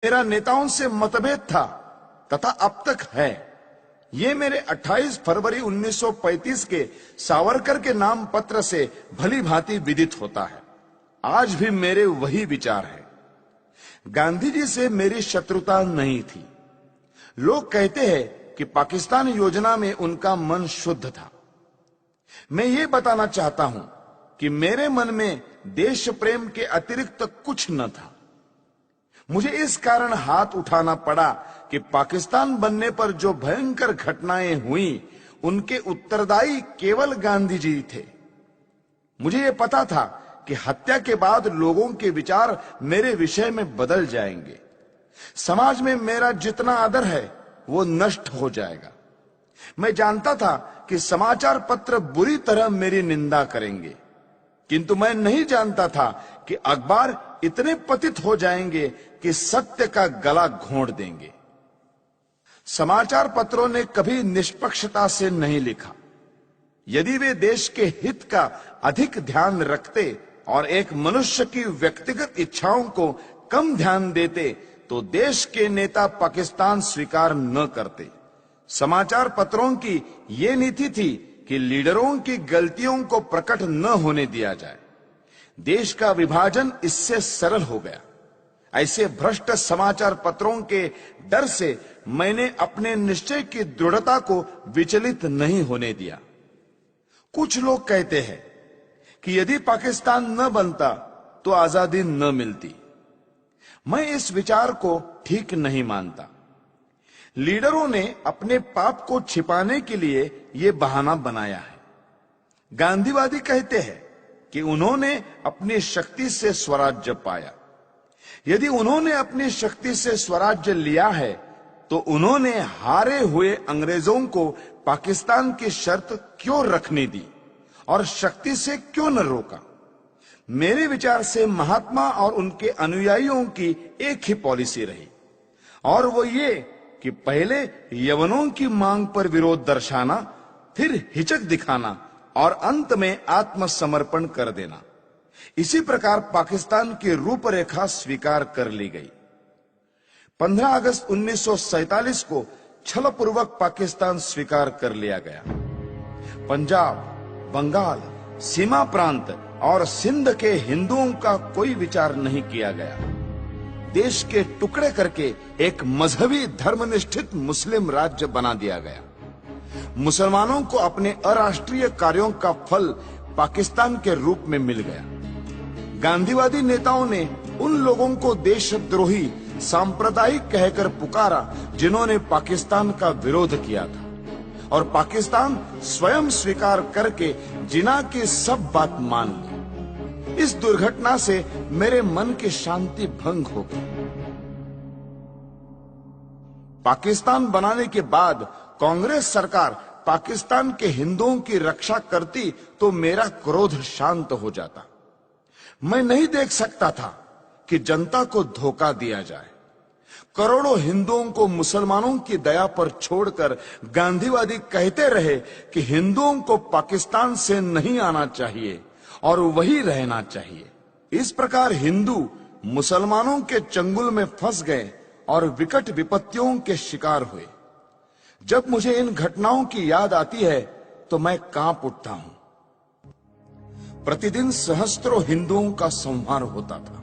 मेरा नेताओं से मतभेद था तथा अब तक है। ये मेरे 28 फरवरी 1935 के सावरकर के नाम पत्र से भली भांति विदित होता है। आज भी मेरे वही विचार है। गांधी जी से मेरी शत्रुता नहीं थी। लोग कहते हैं कि पाकिस्तान योजना में उनका मन शुद्ध था। मैं ये बताना चाहता हूं कि मेरे मन में देश प्रेम के अतिरिक्त कुछ न था। मुझे इस कारण हाथ उठाना पड़ा कि पाकिस्तान बनने पर जो भयंकर घटनाएं हुई उनके उत्तरदायी केवल गांधी जी थे। मुझे यह पता था कि हत्या के बाद लोगों के विचार मेरे विषय में बदल जाएंगे। समाज में मेरा जितना आदर है वो नष्ट हो जाएगा। मैं जानता था कि समाचार पत्र बुरी तरह मेरी निंदा करेंगे, किंतु मैं नहीं जानता था कि अखबार इतने पतित हो जाएंगे कि सत्य का गला घोंट देंगे। समाचार पत्रों ने कभी निष्पक्षता से नहीं लिखा। यदि वे देश के हित का अधिक ध्यान रखते और एक मनुष्य की व्यक्तिगत इच्छाओं को कम ध्यान देते तो देश के नेता पाकिस्तान स्वीकार न करते। समाचार पत्रों की ये नीति थी कि लीडरों की गलतियों को प्रकट न होने दिया जाए। देश का विभाजन इससे सरल हो गया। ऐसे भ्रष्ट समाचार पत्रों के डर से मैंने अपने निश्चय की दृढ़ता को विचलित नहीं होने दिया। कुछ लोग कहते हैं कि यदि पाकिस्तान न बनता तो आजादी न मिलती। मैं इस विचार को ठीक नहीं मानता। लीडरों ने अपने पाप को छिपाने के लिए यह बहाना बनाया है। गांधीवादी कहते हैं कि उन्होंने अपनी शक्ति से स्वराज्य पाया। यदि उन्होंने अपनी शक्ति से स्वराज्य लिया है तो उन्होंने हारे हुए अंग्रेजों को पाकिस्तान की शर्त क्यों रखने दी और शक्ति से क्यों न रोका। मेरे विचार से महात्मा और उनके अनुयायियों की एक ही पॉलिसी रही, और वो ये कि पहले यवनों की मांग पर विरोध दर्शाना, फिर हिचक दिखाना और अंत में आत्मसमर्पण कर देना। इसी प्रकार पाकिस्तान की रूपरेखा स्वीकार कर ली गई। 15 अगस्त 1947 को छलपूर्वक पाकिस्तान स्वीकार कर लिया गया। पंजाब, बंगाल, सीमा प्रांत और सिंध के हिंदुओं का कोई विचार नहीं किया गया। देश के टुकड़े करके एक मजहबी धर्मनिष्ठित मुस्लिम राज्य बना दिया गया। मुसलमानों को अपने अराष्ट्रीय कार्यों का फल पाकिस्तान के रूप में मिल गया। गांधीवादी नेताओं ने उन लोगों को देशद्रोही सांप्रदायिक कहकर पुकारा जिन्होंने पाकिस्तान का विरोध किया था, और पाकिस्तान स्वयं स्वीकार करके जिना की सब बात मान ली। इस दुर्घटना से मेरे मन की शांति भंग हो गई। पाकिस्तान बनाने के बाद कांग्रेस सरकार पाकिस्तान के हिंदुओं की रक्षा करती तो मेरा क्रोध शांत हो जाता। मैं नहीं देख सकता था कि जनता को धोखा दिया जाए। करोड़ों हिंदुओं को मुसलमानों की दया पर छोड़कर गांधीवादी कहते रहे कि हिंदुओं को पाकिस्तान से नहीं आना चाहिए और वही रहना चाहिए। इस प्रकार हिंदू मुसलमानों के चंगुल में फंस गए और विकट विपत्तियों के शिकार हुए। जब मुझे इन घटनाओं की याद आती है तो मैं कांप उठता हूं। प्रतिदिन सहस्त्रों हिंदुओं का संहार होता था।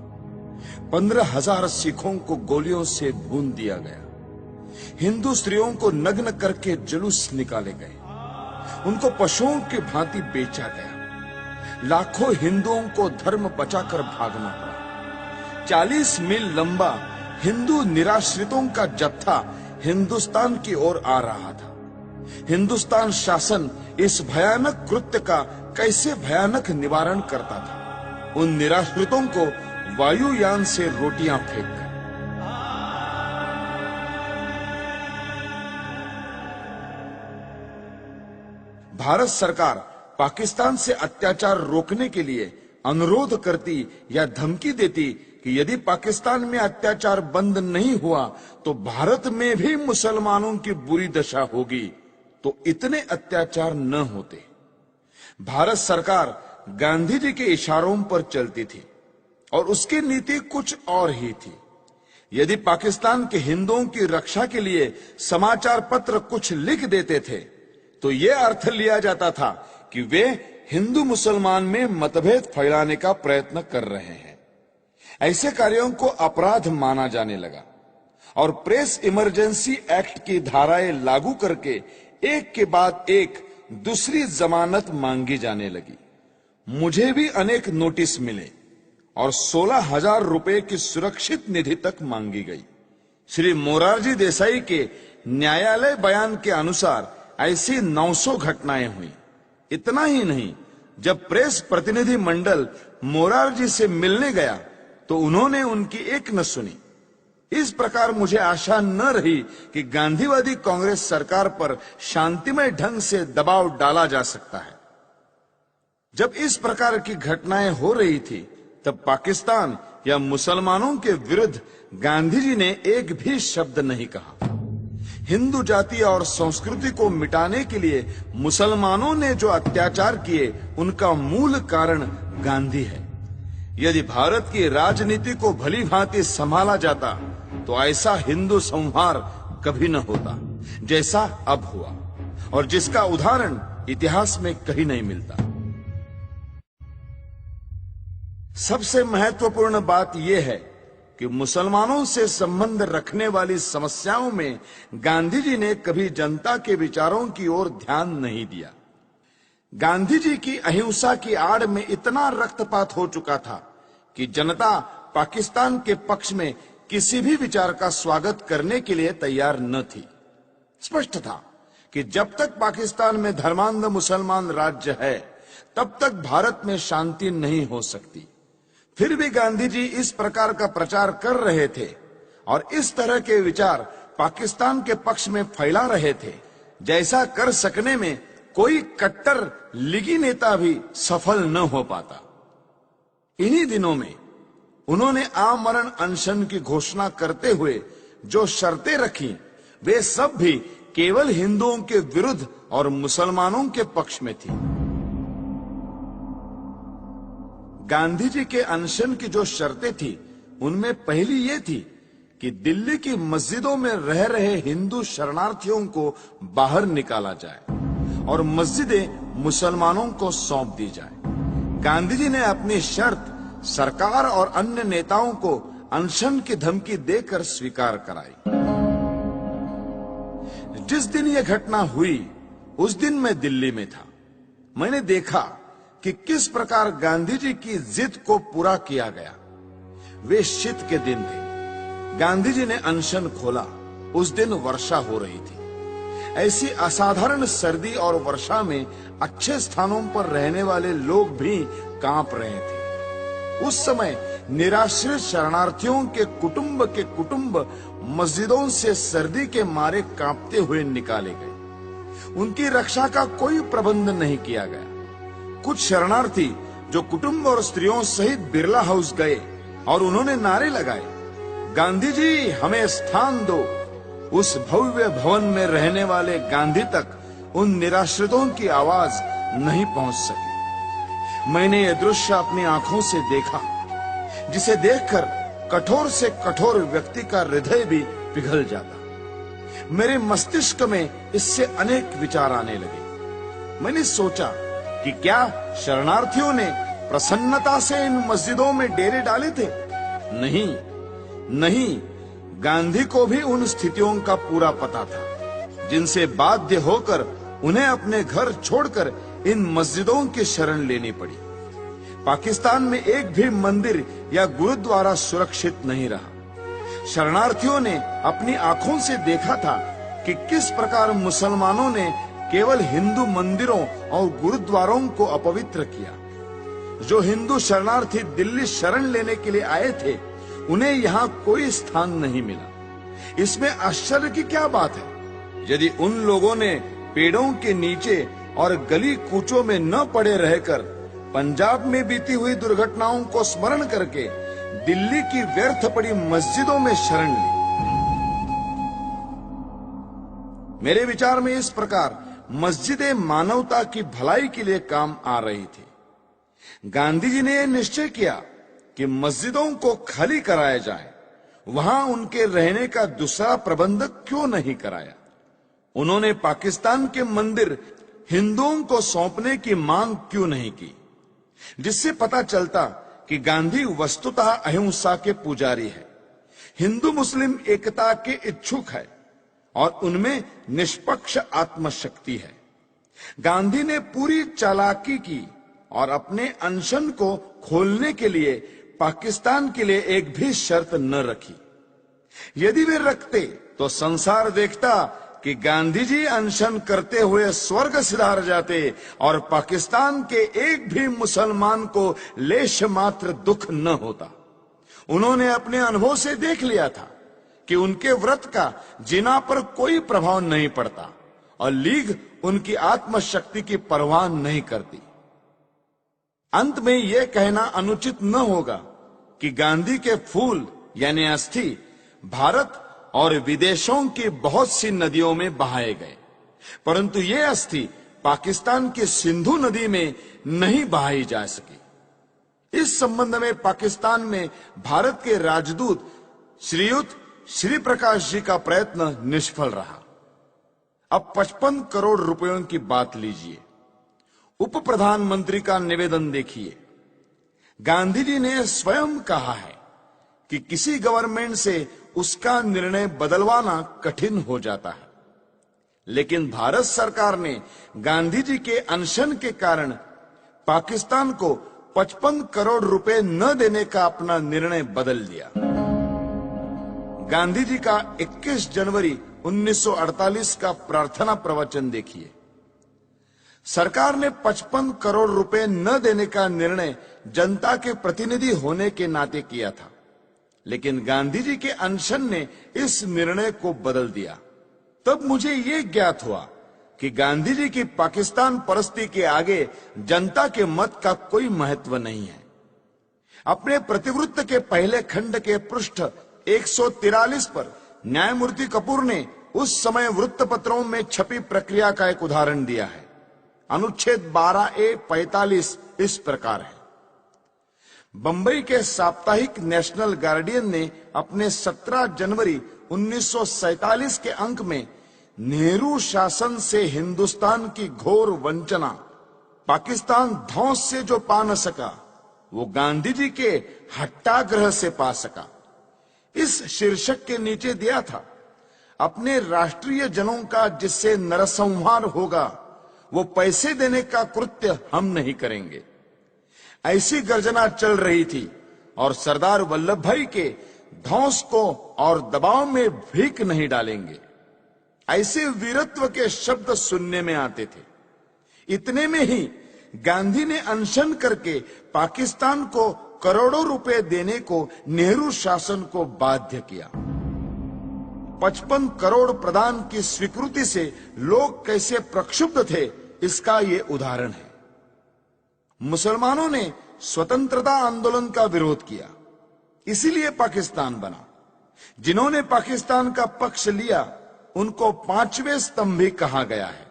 15,000 सिखों को गोलियों से भून दिया गया। हिंदू स्त्रियों को नग्न करके जुलूस निकाले गए। उनको पशुओं की भांति बेचा गया। लाखों हिंदुओं को धर्म बचाकर भागना पड़ा। 40 मील लंबा हिंदू निराश्रितों का जत्था हिंदुस्तान की ओर आ रहा था। हिंदुस्तान शासन इस भयानक कृत्य का कैसे भयानक निवारण करता था। उन निराश्रितों को वायुयान से रोटियां फेंककर। भारत सरकार पाकिस्तान से अत्याचार रोकने के लिए अनुरोध करती या धमकी देती कि यदि पाकिस्तान में अत्याचार बंद नहीं हुआ तो भारत में भी मुसलमानों की बुरी दशा होगी, तो इतने अत्याचार न होते। भारत सरकार गांधी जी के इशारों पर चलती थी और उसकी नीति कुछ और ही थी। यदि पाकिस्तान के हिंदुओं की रक्षा के लिए समाचार पत्र कुछ लिख देते थे तो यह अर्थ लिया जाता था कि वे हिंदू मुसलमान में मतभेद फैलाने का प्रयत्न कर रहे हैं। ऐसे कार्यों को अपराध माना जाने लगा और प्रेस इमरजेंसी एक्ट की धाराएं लागू करके एक के बाद एक दूसरी जमानत मांगी जाने लगी। मुझे भी अनेक नोटिस मिले और 16,000 रुपए की सुरक्षित निधि तक मांगी गई। श्री मोरारजी देसाई के न्यायालय बयान के अनुसार ऐसी 900 घटनाएं हुई। इतना ही नहीं, जब प्रेस प्रतिनिधि मंडल मोरारजी से मिलने गया तो उन्होंने उनकी एक न सुनी। इस प्रकार मुझे आशा न रही कि गांधीवादी कांग्रेस सरकार पर शांतिमय ढंग से दबाव डाला जा सकता है। जब इस प्रकार की घटनाएं हो रही थी तब पाकिस्तान या मुसलमानों के विरुद्ध गांधी जी ने एक भी शब्द नहीं कहा। हिंदू जाति और संस्कृति को मिटाने के लिए मुसलमानों ने जो अत्याचार किए उनका मूल कारण गांधी है। यदि भारत की राजनीति को भली भांति संभाला जाता तो ऐसा हिंदू संहार कभी न होता जैसा अब हुआ और जिसका उदाहरण इतिहास में कहीं नहीं मिलता। सबसे महत्वपूर्ण बात यह है कि मुसलमानों से संबंध रखने वाली समस्याओं में गांधी जी ने कभी जनता के विचारों की ओर ध्यान नहीं दिया। गांधी जी की अहिंसा की आड़ में इतना रक्तपात हो चुका था कि जनता पाकिस्तान के पक्ष में किसी भी विचार का स्वागत करने के लिए तैयार न थी। स्पष्ट था कि जब तक पाकिस्तान में धर्मांध मुसलमान राज्य है तब तक भारत में शांति नहीं हो सकती। फिर भी गांधी जी इस प्रकार का प्रचार कर रहे थे और इस तरह के विचार पाकिस्तान के पक्ष में फैला रहे थे जैसा कर सकने में कोई कट्टर लीगी नेता भी सफल न हो पाता। इन्हीं दिनों में उन्होंने आमरण अनशन की घोषणा करते हुए जो शर्तें रखी वे सब भी केवल हिंदुओं के विरुद्ध और मुसलमानों के पक्ष में थी। गांधी जी के अनशन की जो शर्तें थी उनमें पहली ये थी कि दिल्ली की मस्जिदों में रह रहे हिंदू शरणार्थियों को बाहर निकाला जाए और मस्जिदें मुसलमानों को सौंप दी जाए। गांधी जी ने अपनी शर्त सरकार और अन्य नेताओं को अनशन की धमकी देकर स्वीकार कराई। जिस दिन यह घटना हुई उस दिन मैं दिल्ली में था। मैंने देखा कि किस प्रकार गांधी जी की जिद को पूरा किया गया। वे शीत के दिन थे। गांधी जी ने अनशन खोला। उस दिन वर्षा हो रही थी। ऐसी असाधारण सर्दी और वर्षा में अच्छे स्थानों पर रहने वाले लोग भी कांप रहे थे। उस समय निराश्रित शरणार्थियों के कुटुंब मस्जिदों से सर्दी के मारे कांपते हुए निकाले गए। उनकी रक्षा का कोई प्रबंध नहीं किया गया। कुछ शरणार्थी जो कुटुंब और स्त्रियों सहित बिरला हाउस गए और उन्होंने नारे लगाए, गांधी जी हमें स्थान दो। उस भव्य भवन में रहने वाले गांधी तक उन निराश्रितों की आवाज नहीं पहुंच सकी। मैंने यह दृश्य अपनी आंखों से देखा जिसे देखकर कठोर से कठोर व्यक्ति का हृदय भी पिघल जाता। मेरे मस्तिष्क में इससे अनेक विचार आने लगे। मैंने सोचा कि क्या शरणार्थियों ने प्रसन्नता से इन मस्जिदों में डेरे डाले थे? नहीं, गांधी को भी उन स्थितियों का पूरा पता था जिनसे बाध्य होकर उन्हें अपने घर छोड़कर इन मस्जिदों की शरण लेनी पड़ी। पाकिस्तान में एक भी मंदिर या गुरुद्वारा सुरक्षित नहीं रहा। शरणार्थियों ने अपनी आंखों से देखा था कि किस प्रकार मुसलमानों ने केवल हिंदू मंदिरों और गुरुद्वारों को अपवित्र किया। जो हिंदू शरणार्थी दिल्ली शरण लेने के लिए आए थे उन्हें यहाँ कोई स्थान नहीं मिला। इसमें आश्चर्य की क्या बात है? यदि उन लोगों ने पेड़ों के नीचे और गली कूचों में न पड़े रहकर पंजाब में बीती हुई दुर्घटनाओं को स्मरण करके दिल्ली की व्यर्थ पड़ी मस्जिदों में शरण ली। मेरे विचार में इस प्रकार मस्जिदें मानवता की भलाई के लिए काम आ रही थी। गांधी जी ने यह निश्चय किया कि मस्जिदों को खाली कराया जाए, वहां उनके रहने का दूसरा प्रबंध क्यों नहीं कराया? उन्होंने पाकिस्तान के मंदिर हिंदुओं को सौंपने की मांग क्यों नहीं की? जिससे पता चलता कि गांधी वस्तुतः अहिंसा के पुजारी है, हिंदू मुस्लिम एकता के इच्छुक है और उनमें निष्पक्ष आत्मशक्ति है। गांधी ने पूरी चालाकी की और अपने अनशन को खोलने के लिए पाकिस्तान के लिए एक भी शर्त न रखी। यदि वे रखते तो संसार देखता कि गांधी जी अनशन करते हुए स्वर्ग सिधार जाते और पाकिस्तान के एक भी मुसलमान को लेश मात्र दुख न होता। उन्होंने अपने अनुभव से देख लिया था कि उनके व्रत का जिना पर कोई प्रभाव नहीं पड़ता और लीग उनकी आत्मशक्ति की परवाह नहीं करती। अंत में यह कहना अनुचित न होगा कि गांधी के फूल यानी अस्थि भारत और विदेशों की बहुत सी नदियों में बहाए गए, परंतु ये अस्थि पाकिस्तान की सिंधु नदी में नहीं बहाई जा सकी। इस संबंध में पाकिस्तान में भारत के राजदूत श्रीयुत श्री प्रकाश जी का प्रयत्न निष्फल रहा। अब 55 करोड़ रुपयों की बात लीजिए। उप प्रधानमंत्री का निवेदन देखिए। गांधी जी ने स्वयं कहा है कि किसी गवर्नमेंट से उसका निर्णय बदलवाना कठिन हो जाता है, लेकिन भारत सरकार ने गांधी जी के अनशन के कारण पाकिस्तान को 55 करोड़ रुपए न देने का अपना निर्णय बदल दिया। गांधी जी का 21 जनवरी 1948 का प्रार्थना प्रवचन देखिए। सरकार ने 55 करोड़ रुपए न देने का निर्णय जनता के प्रतिनिधि होने के नाते किया था, लेकिन गांधी जी के अनशन ने इस निर्णय को बदल दिया। तब मुझे यह ज्ञात हुआ कि गांधी जी की पाकिस्तान परस्ती के आगे जनता के मत का कोई महत्व नहीं है। अपने प्रतिवृत्त के पहले खंड के पृष्ठ 143 पर न्यायमूर्ति कपूर ने उस समय वृत्तपत्रों में छपी प्रक्रिया का एक उदाहरण दिया है। अनुच्छेद 12A-45 इस प्रकार है। बंबई के साप्ताहिक नेशनल गार्डियन ने अपने 17 जनवरी 1947 के अंक में नेहरू शासन से हिंदुस्तान की घोर वंचना, पाकिस्तान ध्वंस से जो पा न सका वो गांधी जी के हट्टाग्रह से पा सका, इस शीर्षक के नीचे दिया था, अपने राष्ट्रीय जनों का जिससे नरसंहार होगा वो पैसे देने का कृत्य हम नहीं करेंगे। ऐसी गर्जना चल रही थी और सरदार वल्लभ भाई के ध्वंस को और दबाव में भीख नहीं डालेंगे, ऐसे वीरत्व के शब्द सुनने में आते थे। इतने में ही गांधी ने अनशन करके पाकिस्तान को करोड़ों रुपए देने को नेहरू शासन को बाध्य किया। 55 करोड़ प्रदान की स्वीकृति से लोग कैसे प्रक्षुब्ध थे, इसका ये उदाहरण है। मुसलमानों ने स्वतंत्रता आंदोलन का विरोध किया, इसीलिए पाकिस्तान बना। जिन्होंने पाकिस्तान का पक्ष लिया उनको पांचवें स्तंभी कहा गया है,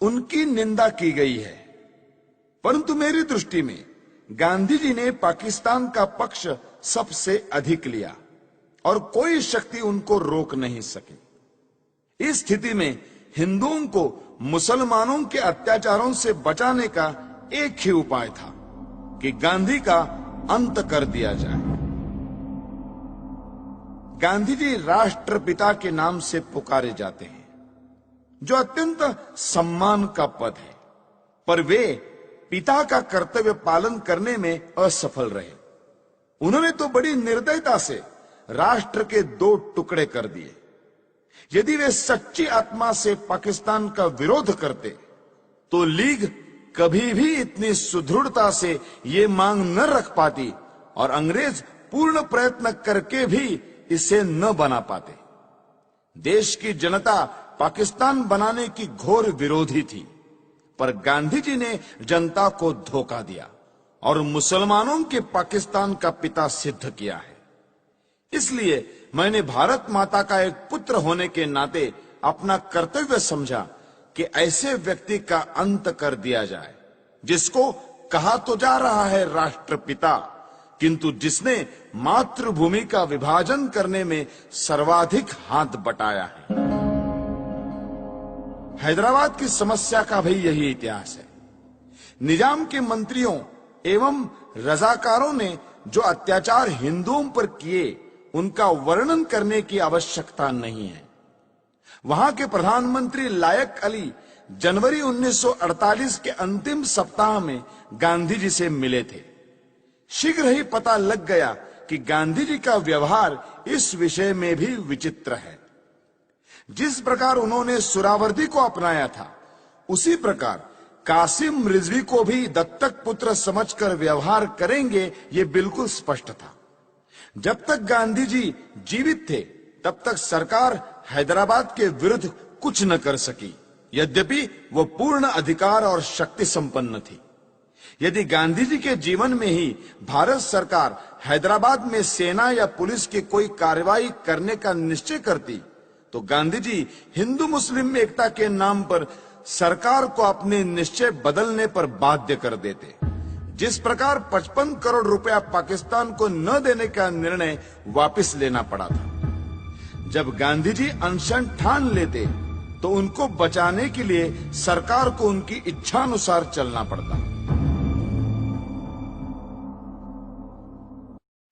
उनकी निंदा की गई है। परंतु मेरी दृष्टि में गांधी जी ने पाकिस्तान का पक्ष सबसे अधिक लिया और कोई शक्ति उनको रोक नहीं सकी। इस स्थिति में हिंदुओं को मुसलमानों के अत्याचारों से बचाने का एक ही उपाय था कि गांधी का अंत कर दिया जाए। गांधी जी राष्ट्रपिता के नाम से पुकारे जाते हैं, जो अत्यंत सम्मान का पद है, पर वे पिता का कर्तव्य पालन करने में असफल रहे। उन्होंने तो बड़ी निर्दयता से राष्ट्र के 2 टुकड़े कर दिए। यदि वे सच्ची आत्मा से पाकिस्तान का विरोध करते तो लीग कभी भी इतनी सुदृढ़ता से ये मांग न रख पाती और अंग्रेज पूर्ण प्रयत्न करके भी इसे न बना पाते। देश की जनता पाकिस्तान बनाने की घोर विरोधी थी, पर गांधी जी ने जनता को धोखा दिया और मुसलमानों के पाकिस्तान का पिता सिद्ध किया है। इसलिए मैंने भारत माता का एक पुत्र होने के नाते अपना कर्तव्य समझा कि ऐसे व्यक्ति का अंत कर दिया जाए, जिसको कहा तो जा रहा है राष्ट्रपिता, किंतु जिसने मातृभूमि का विभाजन करने में सर्वाधिक हाथ बटाया है। हैदराबाद की समस्या का भी यही इतिहास है। निजाम के मंत्रियों एवं रजाकारों ने जो अत्याचार हिंदुओं पर किए, उनका वर्णन करने की आवश्यकता नहीं है। वहां के प्रधानमंत्री लायक अली जनवरी 1948 के अंतिम सप्ताह में गांधी जी से मिले थे। शीघ्र ही पता लग गया कि गांधी जी का व्यवहार इस विषय में भी विचित्र है। जिस प्रकार उन्होंने सुरावर्दी को अपनाया था, उसी प्रकार कासिम रिजवी को भी दत्तक पुत्र समझकर व्यवहार करेंगे, ये बिल्कुल स्पष्ट था। जब तक गांधी जी जीवित थे, तब तक सरकार हैदराबाद के विरुद्ध कुछ न कर सकी, यद्यपि वो पूर्ण अधिकार और शक्ति संपन्न थी। यदि गांधी जी के जीवन में ही भारत सरकार हैदराबाद में सेना या पुलिस की कोई कार्रवाई करने का निश्चय करती, तो गांधी जी हिंदू मुस्लिम एकता के नाम पर सरकार को अपने निश्चय बदलने पर बाध्य कर देते। जिस प्रकार 55 करोड़ रुपया पाकिस्तान को न देने का निर्णय वापस लेना पड़ा था। जब गांधी जी अनशन ठान लेते, तो उनको बचाने के लिए सरकार को उनकी इच्छानुसार चलना पड़ता।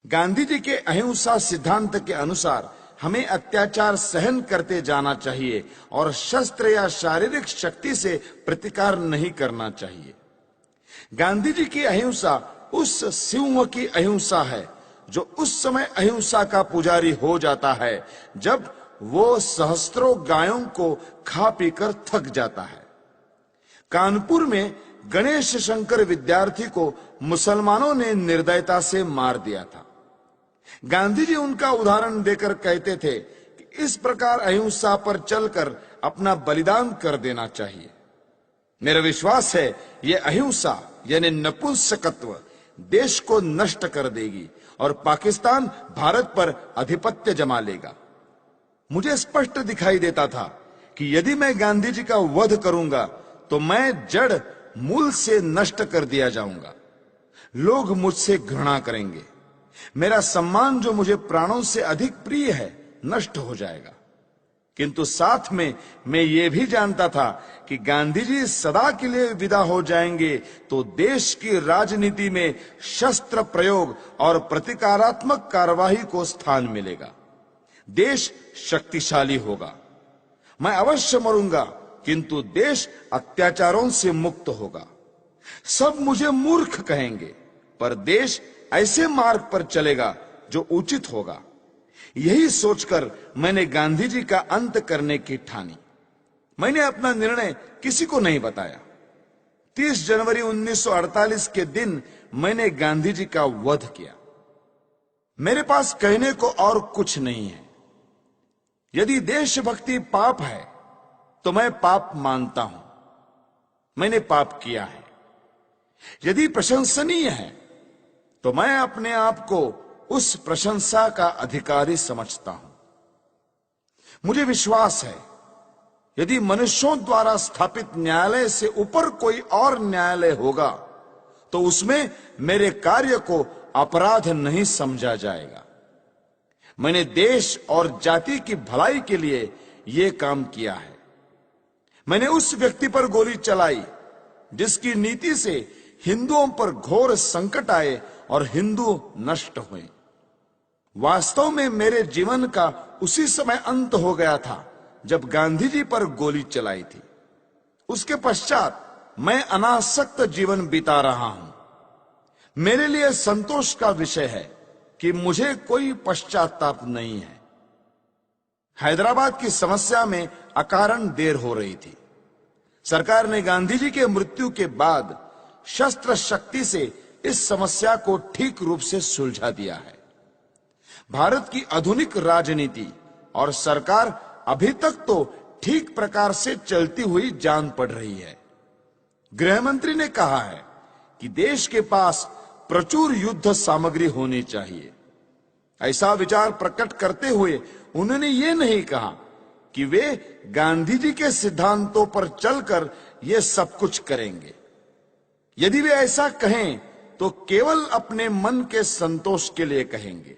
गांधी जी के अहिंसा सिद्धांत के अनुसार हमें अत्याचार सहन करते जाना चाहिए और शस्त्र या शारीरिक शक्ति से प्रतिकार नहीं करना चाहिए। गांधी जी की अहिंसा उस सिंह की अहिंसा है जो उस समय अहिंसा का पुजारी हो जाता है जब वो सहस्त्रों गायों को खा पीकर थक जाता है। कानपुर में गणेश शंकर विद्यार्थी को मुसलमानों ने निर्दयता से मार दिया था। गांधी जी उनका उदाहरण देकर कहते थे कि इस प्रकार अहिंसा पर चलकर अपना बलिदान कर देना चाहिए। मेरा विश्वास है यह अहिंसा यानी नपुंसकत्व देश को नष्ट कर देगी और पाकिस्तान भारत पर आधिपत्य जमा लेगा। मुझे स्पष्ट दिखाई देता था कि यदि मैं गांधी जी का वध करूंगा तो मैं जड़ मूल से नष्ट कर दिया जाऊंगा। लोग मुझसे घृणा करेंगे। मेरा सम्मान जो मुझे प्राणों से अधिक प्रिय है नष्ट हो जाएगा। किंतु साथ में मैं ये भी जानता था कि गांधी जी सदा के लिए विदा हो जाएंगे तो देश की राजनीति में शस्त्र प्रयोग और प्रतिकारात्मक कार्यवाही को स्थान मिलेगा। देश शक्तिशाली होगा। मैं अवश्य मरूंगा, किंतु देश अत्याचारों से मुक्त होगा। सब मुझे मूर्ख कहेंगे, पर देश ऐसे मार्ग पर चलेगा जो उचित होगा। यही सोचकर मैंने गांधी जी का अंत करने की ठानी। मैंने अपना निर्णय किसी को नहीं बताया। 30 जनवरी 1948 के दिन मैंने गांधी जी का वध किया। मेरे पास कहने को और कुछ नहीं है। यदि देशभक्ति पाप है तो मैं पाप मानता हूं। मैंने पाप किया है। यदि प्रशंसनीय है तो मैं अपने आप को उस प्रशंसा का अधिकारी समझता हूं। मुझे विश्वास है यदि मनुष्यों द्वारा स्थापित न्यायालय से ऊपर कोई और न्यायालय होगा तो उसमें मेरे कार्य को अपराध नहीं समझा जाएगा। मैंने देश और जाति की भलाई के लिए यह काम किया है। मैंने उस व्यक्ति पर गोली चलाई जिसकी नीति से हिंदुओं पर घोर संकट आए और हिंदू नष्ट हुए। वास्तव में मेरे जीवन का उसी समय अंत हो गया था जब गांधी जी पर गोली चलाई थी। उसके पश्चात मैं अनासक्त जीवन बिता रहा हूं। मेरे लिए संतोष का विषय है कि मुझे कोई पश्चाताप नहीं है। हैदराबाद की समस्या में अकारण देर हो रही थी। सरकार ने गांधी जी के मृत्यु के बाद शस्त्र शक्ति से इस समस्या को ठीक रूप से सुलझा दिया है। भारत की आधुनिक राजनीति और सरकार अभी तक तो ठीक प्रकार से चलती हुई जान पड़ रही है। गृह मंत्री ने कहा है कि देश के पास प्रचुर युद्ध सामग्री होनी चाहिए। ऐसा विचार प्रकट करते हुए उन्होंने ये नहीं कहा कि वे गांधी जी के सिद्धांतों पर चलकर ये सब कुछ करेंगे। यदि वे ऐसा कहें तो केवल अपने मन के संतोष के लिए कहेंगे।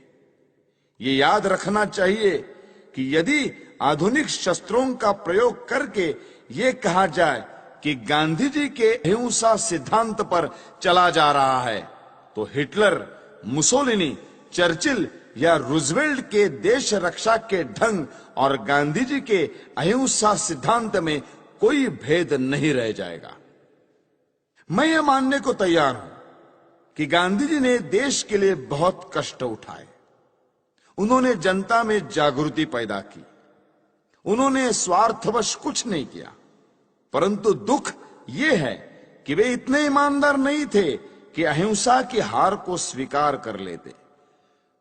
ये याद रखना चाहिए कि यदि आधुनिक शस्त्रों का प्रयोग करके ये कहा जाए कि गांधी जी के अहिंसा सिद्धांत पर चला जा रहा है, तो हिटलर, मुसोलिनी, चर्चिल या रूजवेल्ट के देश रक्षा के ढंग और गांधी जी के अहिंसा सिद्धांत में कोई भेद नहीं रह जाएगा। मैं यह मानने को तैयार हूं कि गांधी जी ने देश के लिए बहुत कष्ट उठाए। उन्होंने जनता में जागृति पैदा की। उन्होंने स्वार्थवश कुछ नहीं किया, परंतु दुख यह है कि वे इतने ईमानदार नहीं थे कि अहिंसा की हार को स्वीकार कर लेते।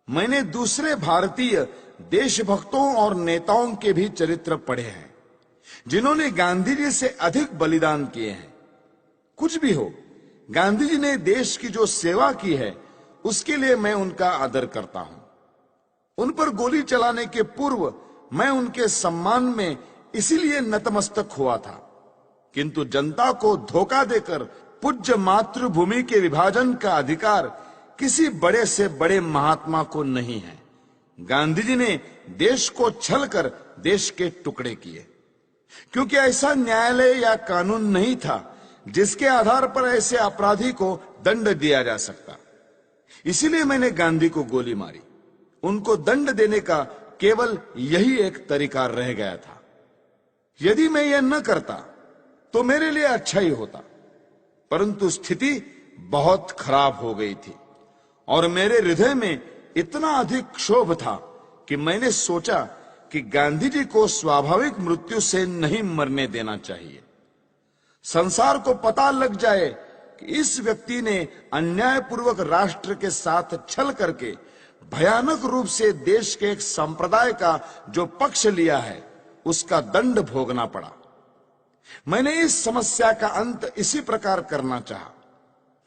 मैंने दूसरे भारतीय देशभक्तों और नेताओं के भी चरित्र पढ़े हैं जिन्होंने गांधी जी से अधिक बलिदान किए हैं। कुछ भी हो, गांधी जी ने देश की जो सेवा की है उसके लिए मैं उनका आदर करता हूं। उन पर गोली चलाने के पूर्व मैं उनके सम्मान में इसीलिए नतमस्तक हुआ था, किंतु जनता को धोखा देकर पूज्य मातृभूमि के विभाजन का अधिकार किसी बड़े से बड़े महात्मा को नहीं है। गांधी जी ने देश को छलकर देश के टुकड़े किए, क्योंकि ऐसा न्यायालय या कानून नहीं था जिसके आधार पर ऐसे अपराधी को दंड दिया जा सकता। इसीलिए मैंने गांधी को गोली मारी। उनको दंड देने का केवल यही एक तरीका रह गया था। यदि मैं यह न करता तो मेरे लिए अच्छा ही होता, परंतु स्थिति बहुत खराब हो गई थी और मेरे हृदय में इतना अधिक क्षोभ था कि मैंने सोचा कि गांधी जी को स्वाभाविक मृत्यु से नहीं मरने देना चाहिए। संसार को पता लग जाए कि इस व्यक्ति ने अन्यायपूर्वक राष्ट्र के साथ छल करके भयानक रूप से देश के एक संप्रदाय का जो पक्ष लिया है उसका दंड भोगना पड़ा। मैंने इस समस्या का अंत इसी प्रकार करना चाहा,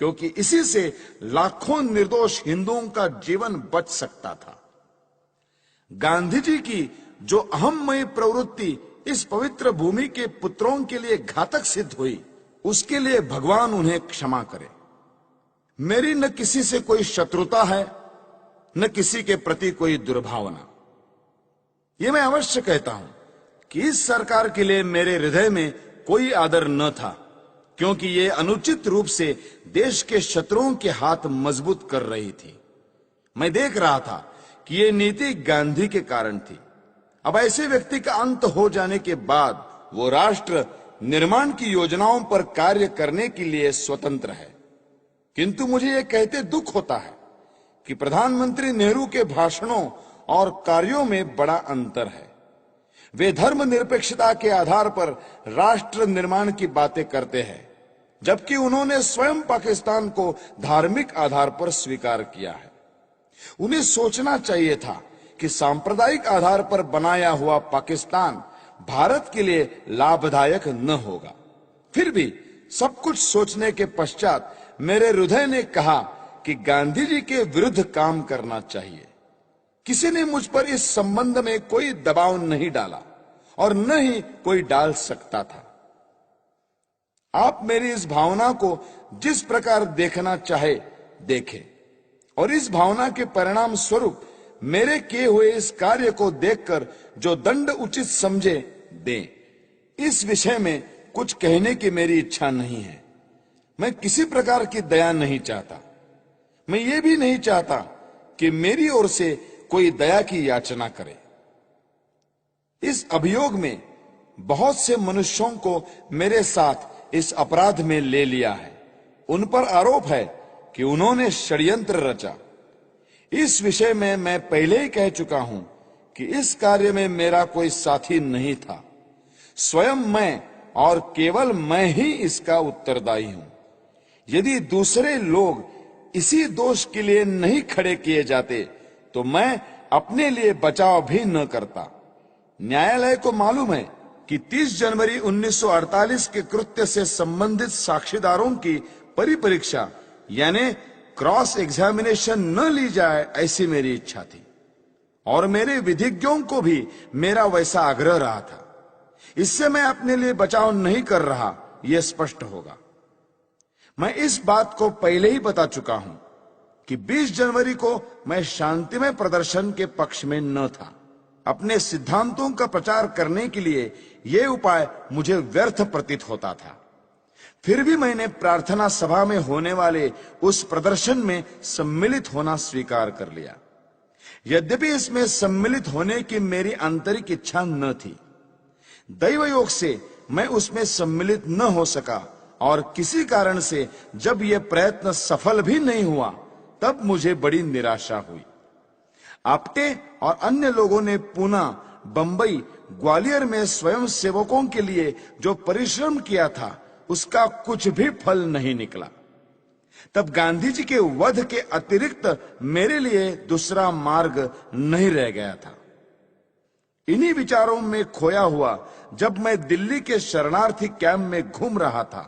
क्योंकि इसी से लाखों निर्दोष हिंदुओं का जीवन बच सकता था। गांधी जी की जो अहममयी प्रवृत्ति इस पवित्र भूमि के पुत्रों के लिए घातक सिद्ध हुई, उसके लिए भगवान उन्हें क्षमा करे। मेरी न किसी से कोई शत्रुता है, न किसी के प्रति कोई दुर्भावना। यह मैं अवश्य कहता हूं कि इस सरकार के लिए मेरे हृदय में कोई आदर न था, क्योंकि ये अनुचित रूप से देश के शत्रुओं के हाथ मजबूत कर रही थी। मैं देख रहा था कि ये नीति गांधी के कारण थी। अब ऐसे व्यक्ति का अंत हो जाने के बाद वो राष्ट्र निर्माण की योजनाओं पर कार्य करने के लिए स्वतंत्र है। किंतु मुझे यह कहते दुख होता है कि प्रधानमंत्री नेहरू के भाषणों और कार्यों में बड़ा अंतर है। वे धर्मनिरपेक्षता के आधार पर राष्ट्र निर्माण की बातें करते हैं, जबकि उन्होंने स्वयं पाकिस्तान को धार्मिक आधार पर स्वीकार किया है। उन्हें सोचना चाहिए था कि सांप्रदायिक आधार पर बनाया हुआ पाकिस्तान भारत के लिए लाभदायक न होगा। फिर भी सब कुछ सोचने के पश्चात मेरे हृदय ने कहा कि गांधी जी के विरुद्ध काम करना चाहिए। किसी ने मुझ पर इस संबंध में कोई दबाव नहीं डाला और न ही कोई डाल सकता था। आप मेरी इस भावना को जिस प्रकार देखना चाहे देखें, और इस भावना के परिणाम स्वरूप मेरे किए हुए इस कार्य को देखकर जो दंड उचित समझे दें। इस विषय में कुछ कहने की मेरी इच्छा नहीं है। मैं किसी प्रकार की दया नहीं चाहता। मैं ये भी नहीं चाहता कि मेरी ओर से कोई दया की याचना करे। इस अभियोग में बहुत से मनुष्यों को मेरे साथ इस अपराध में ले लिया है। उन पर आरोप है कि उन्होंने षड्यंत्र रचा। इस विषय में मैं पहले ही कह चुका हूं कि इस कार्य में मेरा कोई साथी नहीं था। स्वयं मैं और केवल मैं ही इसका उत्तरदायी हूं। यदि दूसरे लोग इसी दोष के लिए नहीं खड़े किए जाते तो मैं अपने लिए बचाव भी न करता। न्यायालय को मालूम है कि 30 जनवरी 1948 के कृत्य से संबंधित साक्षीदारों की परिपरीक्षा यानी क्रॉस एग्जामिनेशन न ली जाए, ऐसी मेरी इच्छा थी और मेरे विधिज्ञों को भी मेरा वैसा आग्रह रहा था। इससे मैं अपने लिए बचाव नहीं कर रहा, यह स्पष्ट होगा। मैं इस बात को पहले ही बता चुका हूं कि 20 जनवरी को मैं शांतिमय प्रदर्शन के पक्ष में न था। अपने सिद्धांतों का प्रचार करने के लिए यह उपाय मुझे व्यर्थ प्रतीत होता था। फिर भी मैंने प्रार्थना सभा में होने वाले उस प्रदर्शन में सम्मिलित होना स्वीकार कर लिया। यद्यपि इसमें सम्मिलित होने की मेरी आंतरिक इच्छा न थी, दैव योग से मैं उसमें सम्मिलित न हो सका और किसी कारण से जब यह प्रयत्न सफल भी नहीं हुआ तब मुझे बड़ी निराशा हुई। आपटे और अन्य लोगों ने पूना, बंबई, ग्वालियर में स्वयं सेवकों के लिए जो परिश्रम किया था उसका कुछ भी फल नहीं निकला। तब गांधी जी के वध के अतिरिक्त मेरे लिए दूसरा मार्ग नहीं रह गया था। इन्हीं विचारों में खोया हुआ जब मैं दिल्ली के शरणार्थी कैंप में घूम रहा था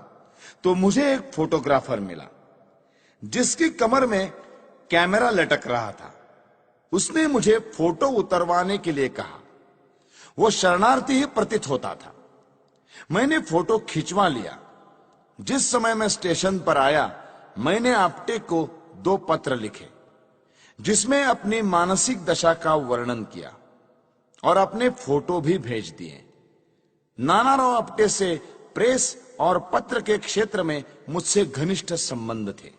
तो मुझे एक फोटोग्राफर मिला जिसकी कमर में कैमरा लटक रहा था। उसने मुझे फोटो उतरवाने के लिए कहा। वो शरणार्थी ही प्रतीत होता था। मैंने फोटो खिंचवा लिया। जिस समय मैं स्टेशन पर आया मैंने आपटे को 2 पत्र लिखे जिसमें अपनी मानसिक दशा का वर्णन किया और अपने फोटो भी भेज दिए। नानाराव आपटे से प्रेस और पत्र के क्षेत्र में मुझसे घनिष्ठ संबंध थे।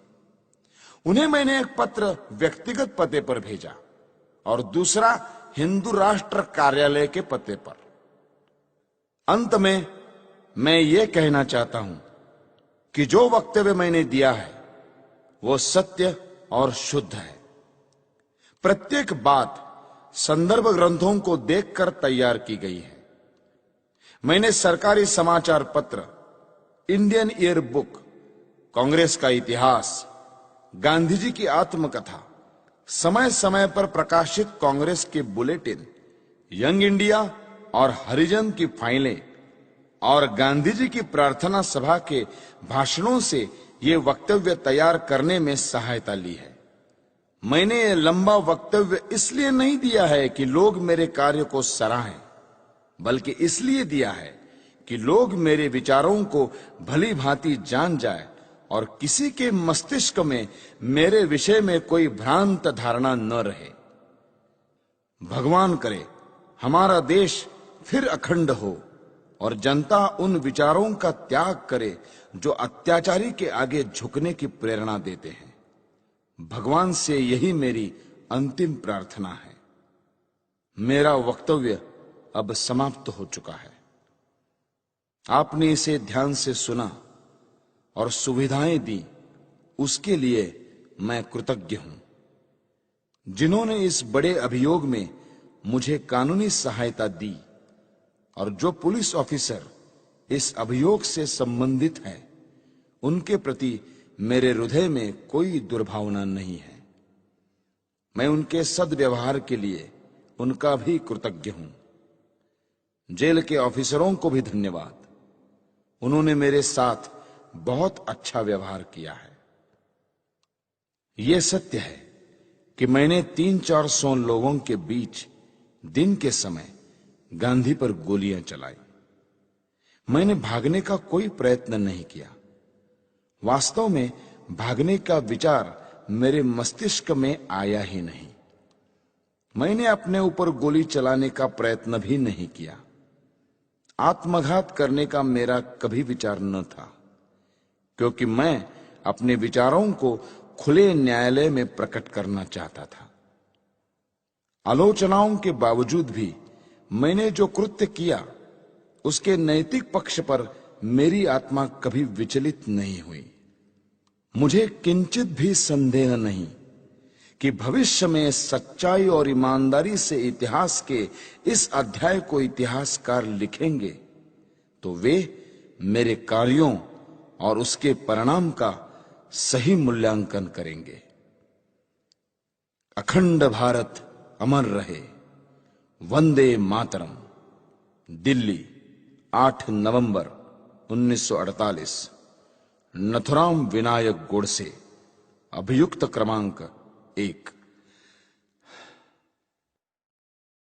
उन्हें मैंने एक पत्र व्यक्तिगत पते पर भेजा और दूसरा हिंदू राष्ट्र कार्यालय के पते पर। अंत में मैं ये कहना चाहता हूं कि जो वक्तव्य मैंने दिया है वो सत्य और शुद्ध है। प्रत्येक बात संदर्भ ग्रंथों को देखकर तैयार की गई है। मैंने सरकारी समाचार पत्र, इंडियन ईयर बुक, कांग्रेस का इतिहास, गांधी जी की आत्मकथा, समय समय पर प्रकाशित कांग्रेस के बुलेटिन, यंग इंडिया और हरिजन की फाइलें और गांधी जी की प्रार्थना सभा के भाषणों से ये वक्तव्य तैयार करने में सहायता ली है। मैंने ये लंबा वक्तव्य इसलिए नहीं दिया है कि लोग मेरे कार्य को सराहें, बल्कि इसलिए दिया है कि लोग मेरे विचारों को भली भांति जान जाए और किसी के मस्तिष्क में मेरे विषय में कोई भ्रांत धारणा न रहे। भगवान करे हमारा देश फिर अखंड हो और जनता उन विचारों का त्याग करे जो अत्याचारी के आगे झुकने की प्रेरणा देते हैं। भगवान से यही मेरी अंतिम प्रार्थना है। मेरा वक्तव्य अब समाप्त हो चुका है। आपने इसे ध्यान से सुना और सुविधाएं दी, उसके लिए मैं कृतज्ञ हूं। जिन्होंने इस बड़े अभियोग में मुझे कानूनी सहायता दी और जो पुलिस ऑफिसर इस अभियोग से संबंधित है, उनके प्रति मेरे हृदय में कोई दुर्भावना नहीं है। मैं उनके सद्व्यवहार के लिए उनका भी कृतज्ञ हूं। जेल के ऑफिसरों को भी धन्यवाद। उन्होंने मेरे साथ बहुत अच्छा व्यवहार किया है। यह सत्य है कि मैंने 300-400 लोगों के बीच दिन के समय गांधी पर गोलियां चलाई। मैंने भागने का कोई प्रयत्न नहीं किया। वास्तव में भागने का विचार मेरे मस्तिष्क में आया ही नहीं। मैंने अपने ऊपर गोली चलाने का प्रयत्न भी नहीं किया। आत्मघात करने का मेरा कभी विचार न था, क्योंकि मैं अपने विचारों को खुले न्यायालय में प्रकट करना चाहता था। आलोचनाओं के बावजूद भी मैंने जो कृत्य किया उसके नैतिक पक्ष पर मेरी आत्मा कभी विचलित नहीं हुई। मुझे किंचित भी संदेह नहीं कि भविष्य में सच्चाई और ईमानदारी से इतिहास के इस अध्याय को इतिहासकार लिखेंगे तो वे मेरे कार्यों और उसके परिणाम का सही मूल्यांकन करेंगे। अखंड भारत अमर रहे। वंदे मातरम। दिल्ली, 8 नवंबर 1948। नथुराम विनायक गोडसे। अभियुक्त क्रमांक 1।